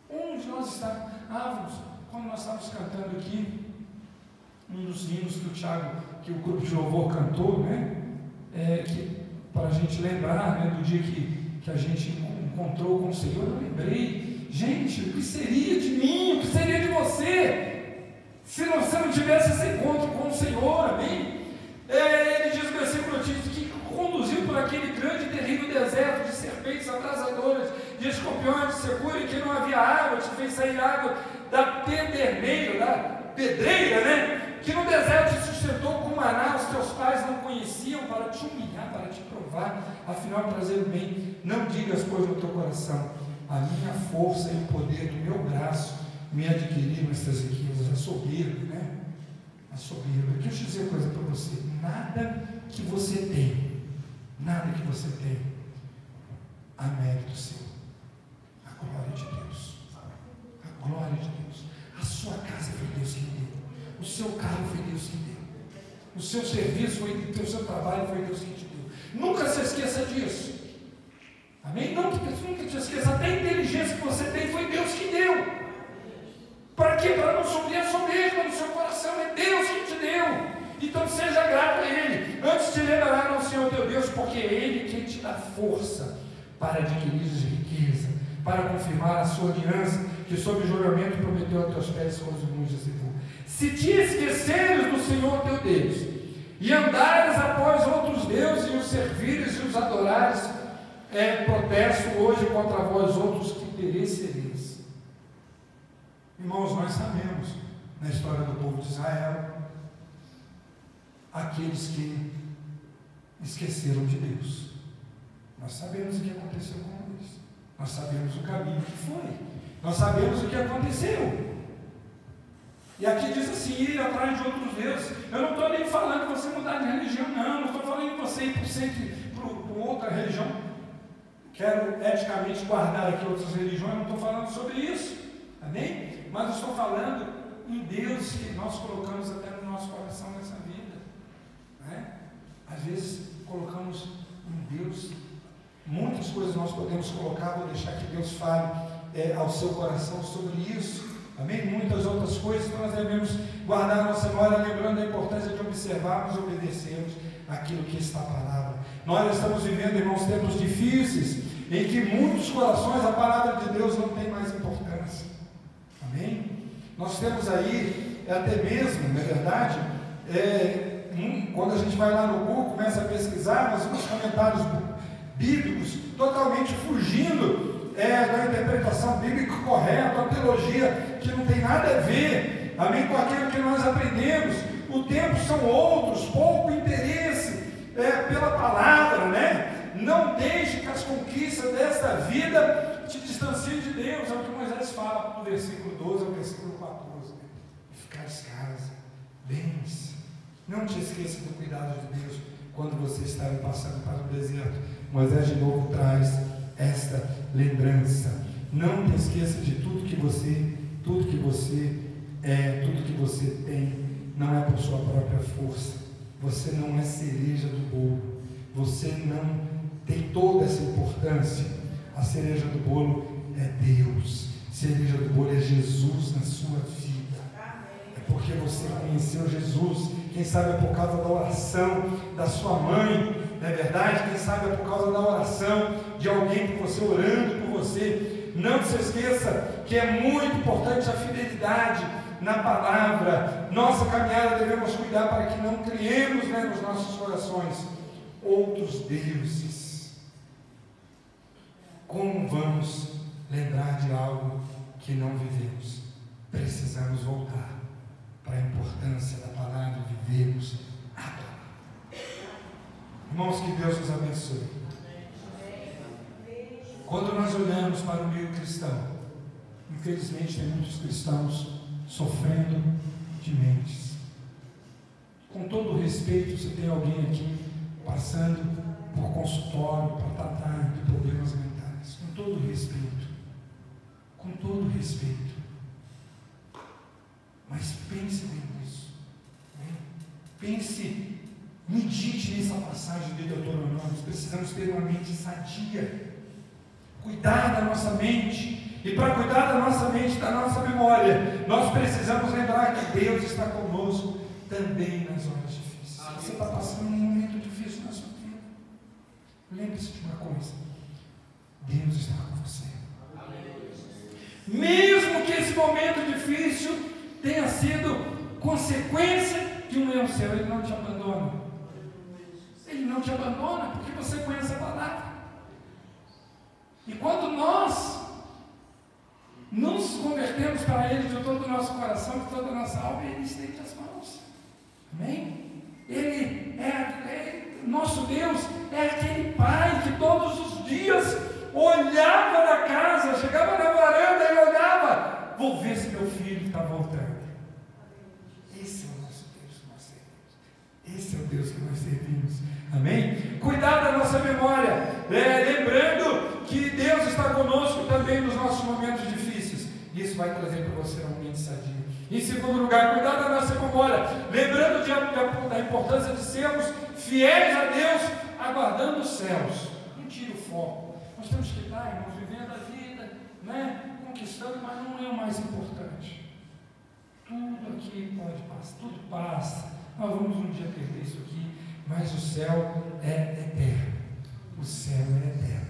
Onde nós estávamos. Quando nós estávamos cantando aqui, um dos hinos que o grupo de louvor cantou, né? Para a gente lembrar, né, do dia que a gente encontrou com o Senhor, eu lembrei, gente, o que seria de mim, o que seria de você, se você não tivesse esse encontro com o Senhor, amém? Ele diz no versículo 15, que conduziu por aquele grande e terrível deserto de serpentes abrasadoras, de escorpiões, de secura, em que não havia água, te fez sair água da pedreira, né? Que no deserto te sustentou com maná, os teus pais não conheciam, para te humilhar, para te provar, afinal trazer o bem. Não digas, pois, no teu coração: a minha força e o poder do meu braço me adquiriram estas riquezas. A soberba, né? A soberba. Deixa eu dizer uma coisa para você: nada que você tem, há mérito seu. A glória de Deus. A glória de Deus. A sua casa foi Deus que deu. O seu carro foi Deus que deu. O seu serviço o seu trabalho foi Deus que te deu. Nunca se esqueça disso. Amém? Nunca te esqueça. Até a inteligência que você tem foi Deus que deu. Para quê? Para não subir a soberba no seu coração. É Deus que te deu. Então seja grato a Ele. Antes de lembrar ao Senhor teu Deus, porque é Ele quem te dá força para adquirir riqueza, para confirmar a sua aliança, que sob juramento prometeu a teus pés com os irmãos de Zebul. Se te esqueceres do Senhor teu Deus, e andares após outros deuses, e os servires e os adorares, protesto hoje contra vós outros que perecereis. Irmãos, nós sabemos, na história do povo de Israel, aqueles que esqueceram de Deus. Nós sabemos o que aconteceu com eles. Nós sabemos o caminho que foi. Nós sabemos o que aconteceu. E aqui diz assim: ir atrás de outros deuses. Eu não estou nem falando de você mudar de religião, não. Não estou falando de você ir para outra religião. Quero eticamente guardar aqui outras religiões. Não estou falando sobre isso. Amém? Mas eu estou falando em Deus que nós colocamos até no nosso coração nessa vida. Né? Às vezes colocamos em Deus. Muitas coisas nós podemos colocar. Vou deixar que Deus fale ao seu coração sobre isso. Amém? Muitas outras coisas, então nós devemos guardar a nossa memória, lembrando a importância de observarmos e obedecermos aquilo que está a palavra. Nós estamos vivendo, irmãos, tempos difíceis, em que muitos corações a palavra de Deus não tem mais importância. Amém? Nós temos aí, até mesmo, na verdade, quando a gente vai lá no Google, começa a pesquisar, nós vemos comentários bíblicos totalmente fugindo da interpretação bíblica correta, a teologia que não tem nada a ver, amém, com aquilo que nós aprendemos. O tempo são outros, pouco interesse pela palavra, né? Não deixe que as conquistas desta vida te distanciem de Deus, é o que Moisés fala no versículo 12 ao versículo 14, né? Ficares casa, bens, não te esqueça do cuidado de Deus quando você está passando para o deserto. Moisés de novo traz esta lembrança. Não te esqueça de tudo que você é, tudo que você tem, não é por sua própria força. Você não é cereja do bolo. Você não tem toda essa importância. A cereja do bolo é Deus. A cereja do bolo é Jesus na sua vida. É porque você conheceu Jesus. Quem sabe é por causa da oração da sua mãe, não é verdade? Quem sabe é por causa da oração de alguém por você, orando por você. Não se esqueça que é muito importante a fidelidade na palavra. Nossa caminhada devemos cuidar para que não criemos, né, nos nossos corações outros deuses. Como vamos lembrar de algo que não vivemos? Precisamos voltar para a importância da palavra, vivermos a palavra. Irmãos, que Deus nos abençoe. Quando nós olhamos para o meio cristão, infelizmente tem muitos cristãos sofrendo de mentes. Com todo o respeito, se tem alguém aqui passando por consultório para tratar de problemas mentais, com todo o respeito, mas pense bem nisso, né? Pense, medite nessa passagem de Deuteronômio. Precisamos ter uma mente sadia, cuidar da nossa mente, e para cuidar da nossa mente, da nossa memória, nós precisamos lembrar que Deus está conosco também nas horas difíceis. Amém. Você está passando um momento difícil na sua vida, lembre-se de uma coisa: Deus está com você. Amém. Mesmo que esse momento difícil tenha sido consequência de um erro seu, Ele não te abandona. Ele não te abandona porque você conhece a palavra. E quando nós nos convertemos para Ele de todo o nosso coração, de toda a nossa alma, Ele estende as mãos. Amém? Ele nosso Deus é aquele Pai que todos os dias olhava na casa, chegava na varanda e olhava: vou ver se meu filho está voltando. Esse é o nosso Deus que nós servimos. Esse é o Deus que nós servimos. Amém? Cuidar da nossa memória, lembrando que Deus está conosco também nos nossos momentos difíceis. Isso vai trazer para você uma mente sadia. Em segundo lugar, cuidar da nossa memória, lembrando da importância de sermos fiéis a Deus, aguardando os céus. Não tire o foco. Nós temos que estar, irmãos, vivendo a vida, né? Conquistando, mas não é o mais importante. Tudo aqui pode passar, tudo passa. Nós vamos um dia perder isso aqui, mas o céu é eterno. O céu é eterno.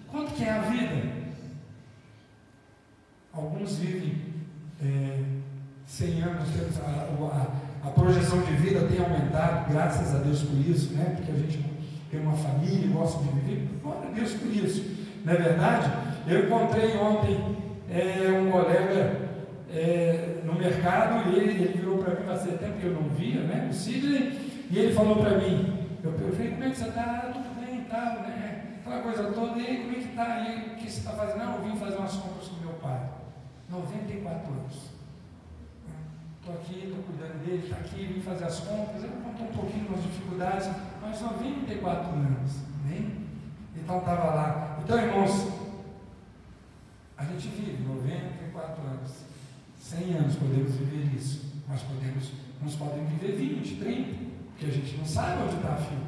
Quanto que é a vida? Alguns vivem 100 anos, a projeção de vida tem aumentado, graças a Deus por isso, né? Porque a gente tem uma família e gosta de viver. Glória a Deus por isso. Não é verdade? Eu encontrei ontem um colega no mercado, e ele virou para mim, fazia tempo que eu não via, né? O Sidney, e ele falou para mim, eu falei: como é que você está? Tudo bem e tal, né? Aquela coisa toda. E aí, como é que está? E aí, o que você está fazendo? Não, eu vim fazer umas compras com meu pai. 94 anos. Estou aqui, estou cuidando dele, está aqui, vim fazer as compras. Ele contou um pouquinho das dificuldades, mas 94 anos. Amém? Então estava lá. Então, irmãos, a gente vive 94 anos. 100 anos podemos viver isso, mas uns podem viver 20, 30, porque a gente não sabe onde está a fim.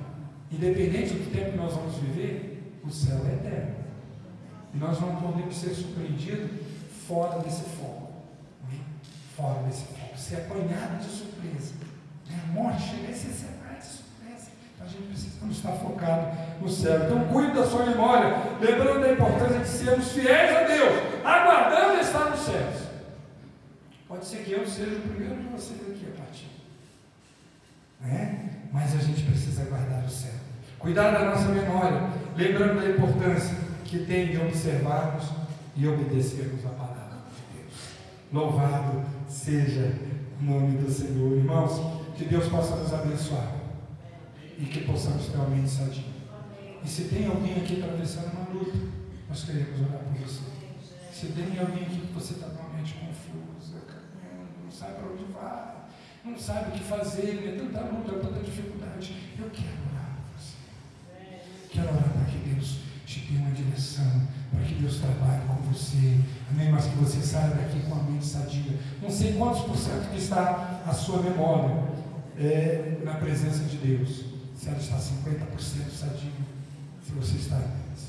Independente do tempo que nós vamos viver, o céu é eterno. E nós não podemos ser surpreendidos fora desse foco. Fora desse fogo, ser apanhado de surpresa. A morte chega a ser separada de surpresa. Então a gente precisa estar focado no céu. Então cuide da sua memória, lembrando da importância de sermos fiéis a Deus, aguardando estar nos céus. Pode ser que eu seja o primeiro de vocês aqui a partir. Mas a gente precisa guardar o céu. Cuidar da nossa memória, lembrando da importância que tem de observarmos e obedecermos a palavra de Deus. Louvado seja o nome do Senhor. Irmãos, que Deus possa nos abençoar e que possamos ter uma mente sadia. E se tem alguém aqui atravessando uma luta, nós queremos orar por você. Se tem alguém aqui que você está com a mente confusa, não sabe para onde vai, não sabe o que fazer, é tanta luta, tanta dificuldade, eu quero orar por você. Quero orar para que Deus te dê uma direção, para que Deus trabalhe com você, amém? Mas que você saia daqui com a mente sadia. Não sei quantos por cento que está a sua memória na presença de Deus. Se ela está 50% sadia, se você está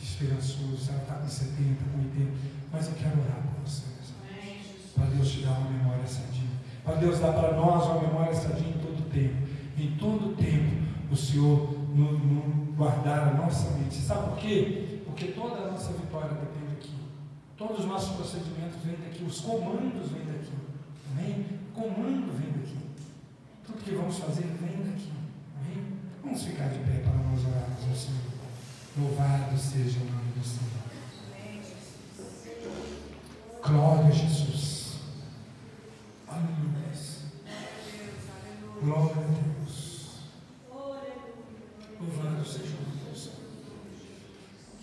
esperançoso, se ela está com 70%, com 80%, mas eu quero orar por você, para Deus te dar uma memória sadia, para Deus dar para nós uma memória sadia em todo tempo. Em todo tempo o Senhor guardar a nossa mente. Sabe por quê? Porque toda a nossa vitória depende daqui. Todos os nossos procedimentos vêm daqui, os comandos vêm daqui. Amém? O comando vem daqui. Tudo que vamos fazer vem daqui. Amém? Vamos ficar de pé para nós orarmos ao Senhor. Louvado seja o nome do Senhor. Glória a Jesus. Aleluia. Glória a Deus. Louvado seja o nome do Senhor.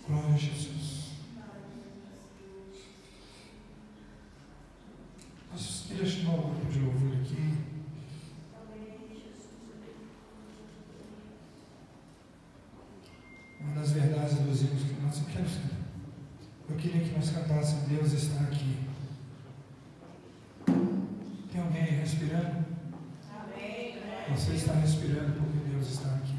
Glória a Jesus. Nós queria chamar o grupo de louvor aqui. Uma das verdades dos hinos que nós queremos cantar. Eu queria que nós cantássemos Deus está aqui. Tem alguém aí respirando? Amém. Você está respirando porque Deus está aqui.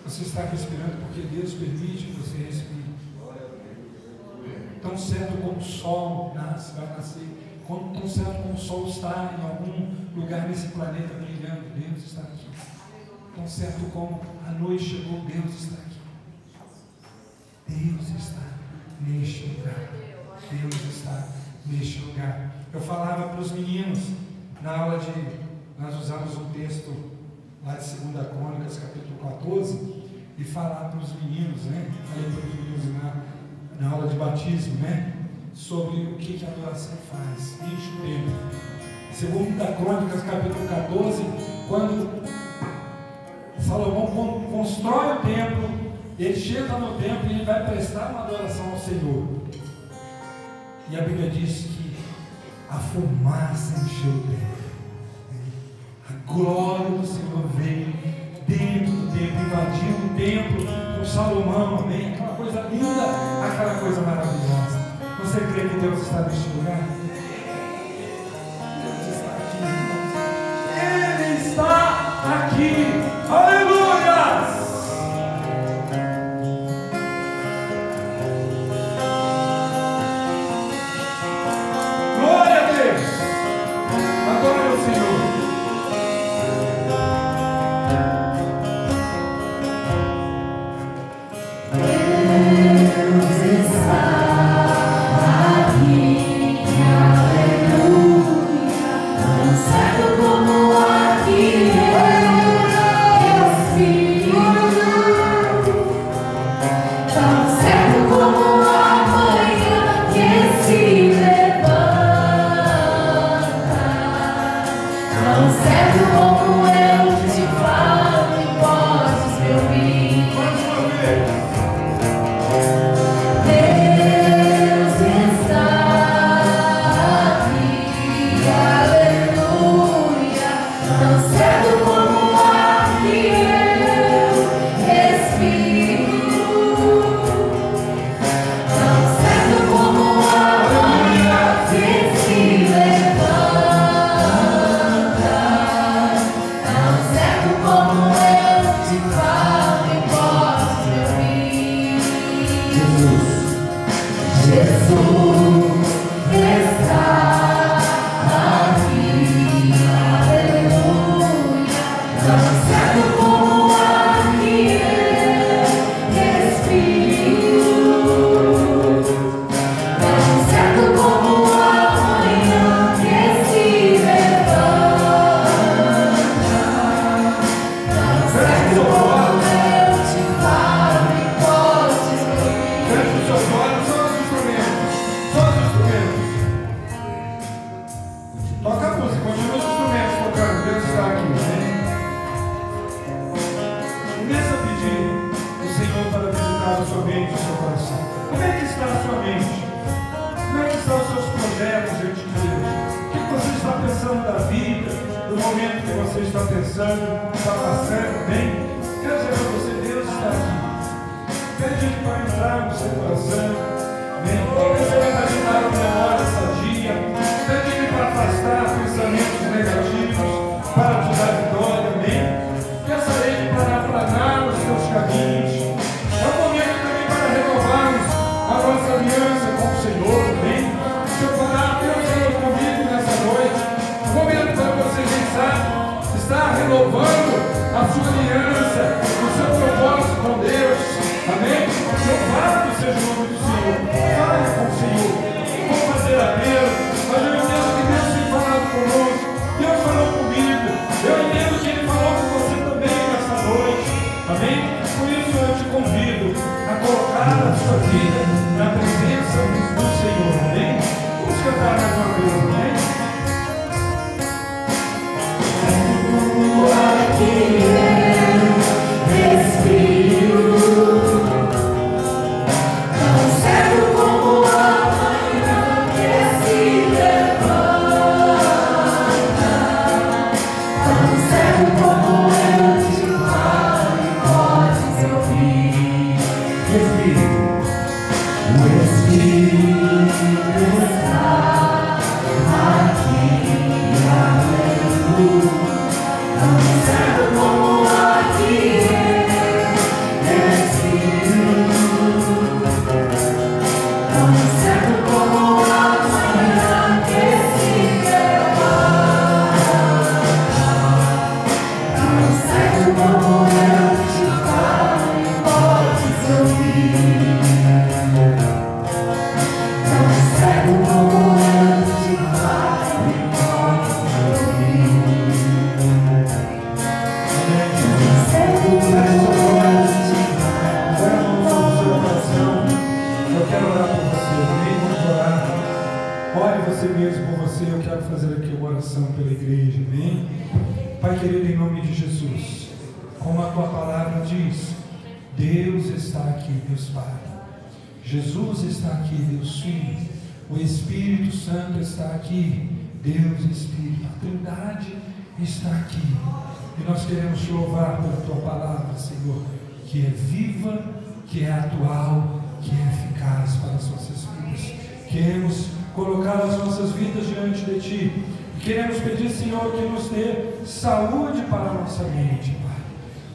Você está respirando porque Deus permite que você respire. Tão certo como o sol nasce, vai nascer, tão certo como o sol está em algum lugar nesse planeta brilhando, Deus está aqui. Tão certo como a noite chegou, Deus está aqui. Deus está neste lugar. Deus está neste lugar. Eu falava para os meninos, na aula nós usamos um texto lá de 2 Crônicas, capítulo 14, e falar para os meninos, falei para os meninos na aula de batismo, sobre o que a adoração faz, enche o templo. 2 Crônicas, capítulo 14, quando Salomão constrói o templo, ele chega no templo e ele vai prestar uma adoração ao Senhor. E a Bíblia diz que a fumaça encheu o templo. A glória do Senhor veio dentro do templo, invadindo o templo com Salomão, amém? Aquela coisa linda, aquela coisa maravilhosa. Você crê que Deus está neste lugar? Deus está aqui, irmãos. Ele está aqui. Aleluia! Glória a Deus! Adore o Senhor! Aleluia, tão certo como aqui. Aleluia. no momento que você está pensando, está passando, bem, quero dizer para você, Deus está aqui. Pede para entrar no seu coração, bem, você vai imaginar uma memória sadia, pede para afastar pensamentos negativos, para te dar vitória, bem. Peça a Ele para aplanar os teus caminhos. É um momento também para renovarmos a nossa aliança com o Senhor, bem. Se eu falar, Deus falou comigo nessa noite, um momento para você estar renovando a sua aliança, o seu propósito com Deus, amém? Louvado seja o nome do Senhor. Fale com o Senhor. Vou fazer apelo, mas eu entendo que Deus tem falado conosco. Deus falou comigo. Eu entendo que Ele falou com você também nessa noite, amém? Por isso eu te convido a colocar a sua vida na presença do Senhor, amém? Vamos cantar mais uma vez, amém? Aqui é respiro, tão certo como a manhã que se levanta, tão certo como eu te falo e podes ouvir. Respiro, o Espírito está aqui, aleluia. Tão certo como aqui respiro, tão certo como a manhã que se levanta, tão certo como eu te falo e podes ouvir, tão certo como eu te falo e podes ouvir. Eu quero orar por você, amém? Vamos orar. Ore você mesmo por você. Eu quero fazer aqui uma oração pela igreja, amém? Pai querido, em nome de Jesus, como a tua palavra diz, Deus está aqui, Deus Pai. Jesus está aqui, Deus Filho. O Espírito Santo está aqui, Deus Espírito. A Trindade está aqui. E nós queremos te louvar pela tua palavra, Senhor, que é viva, que é atual, que é eficaz para as nossas vidas. Queremos colocar as nossas vidas diante de Ti. E queremos pedir, Senhor, que nos dê saúde para a nossa mente, Pai.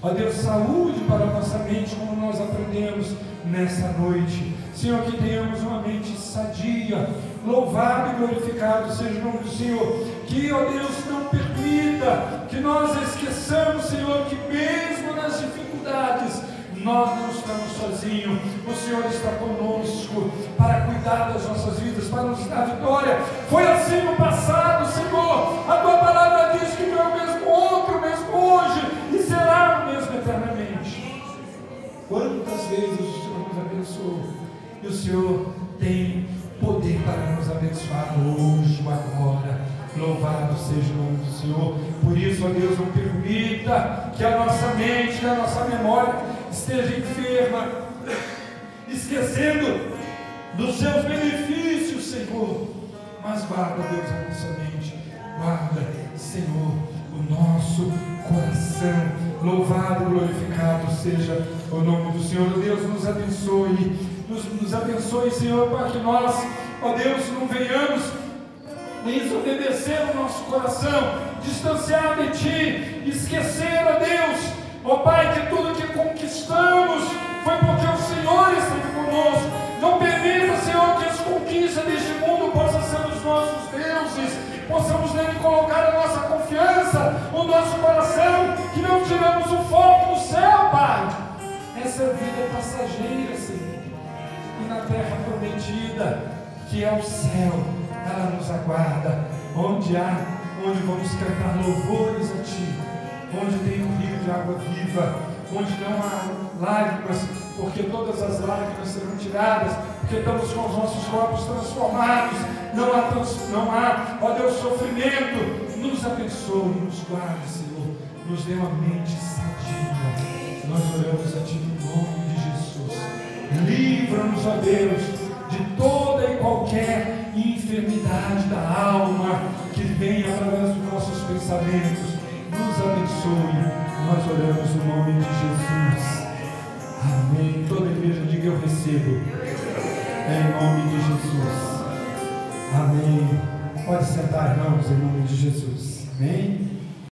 Ó Deus, saúde para a nossa mente, como nós aprendemos nessa noite. Senhor, que tenhamos uma mente sadia, louvado e glorificado seja o nome do Senhor. Que, ó Deus, não permita que nós esqueçamos, Senhor, que mesmo nas dificuldades, nós não estamos sozinhos. O Senhor está conosco para cuidar das nossas vidas, para nos dar vitória. Foi assim no passado, Senhor. A tua palavra diz que tu é o mesmo ontem, o mesmo hoje e será o mesmo eternamente. Quantas vezes o Senhor nos abençoou e o Senhor tem poder para nos abençoar hoje, agora. Louvado seja o nome do Senhor. Por isso, ó Deus, não permita que a nossa mente, que a nossa memória esteja enferma, esquecendo dos seus benefícios, Senhor. Mas guarda, Deus, a nossa mente, guarda, Senhor, o nosso coração. Louvado e glorificado seja o nome do Senhor. Ó Deus, nos abençoe, nos abençoe, Senhor, para que nós, ó Deus, não venhamos desobedecer o nosso coração, distanciar de Ti, esquecer, ó Deus, ó Pai, que tudo que conquistamos foi porque o Senhor esteve conosco. Não permita, Senhor, que as conquistas deste mundo possam ser os nossos deuses, possamos nele colocar a nossa confiança, o nosso coração, que não tiramos o foco do céu, Pai. Essa vida é passageira, Senhor, e na terra prometida, que é o céu, ela nos aguarda, onde vamos cantar louvores a Ti, onde tem um rio de água viva, onde não há lágrimas, porque todas as lágrimas serão tiradas, porque estamos com os nossos corpos transformados, não há, ó Deus, sofrimento. Nos abençoe, nos guarde, Senhor, nos dê uma mente sadia. Nós oramos a Ti no nome de Jesus. Livra-nos, ó Deus, de toda e qualquer enfermidade da alma que venha através do nosso nossos pensamentos. Nos abençoe. Nós oramos no nome de Jesus. Amém. Toda a igreja diga: eu recebo. Em nome de Jesus. Amém. Pode sentar, irmãos, em nome de Jesus. Amém.